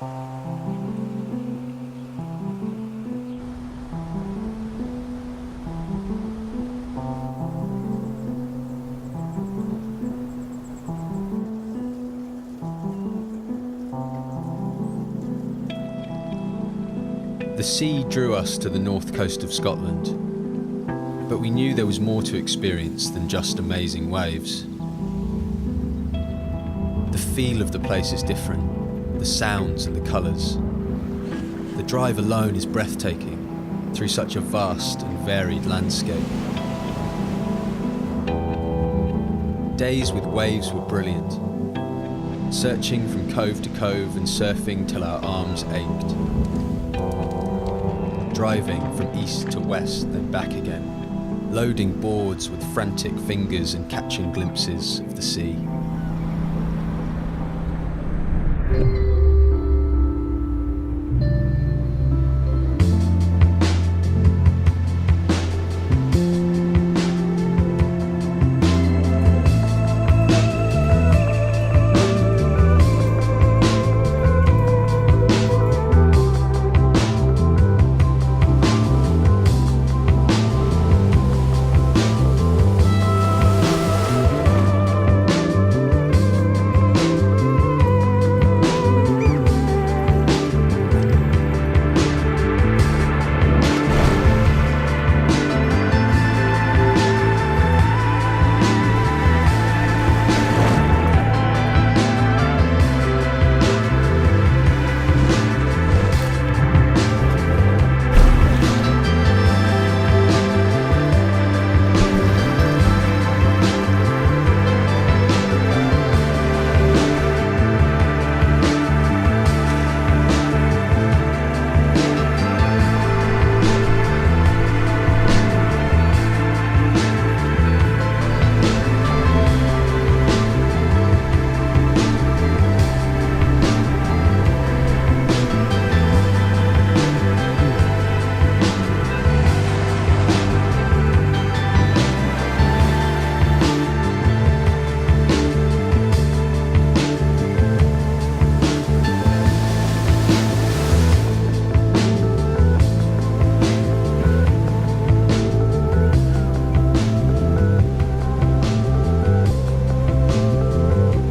The sea drew us to the north coast of Scotland, but we knew there was more to experience than just amazing waves. The feel of the place is different, the sounds and the colours. The drive alone is breathtaking through such a vast and varied landscape. Days with waves were brilliant, searching from cove to cove and surfing till our arms ached. Driving from east to west, then back again, loading boards with frantic fingers and catching glimpses of the sea.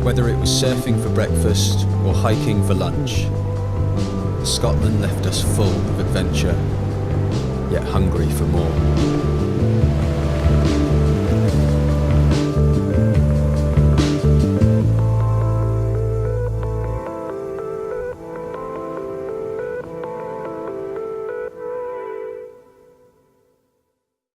Whether it was surfing for breakfast or hiking for lunch, Scotland left us full of adventure, yet hungry for more.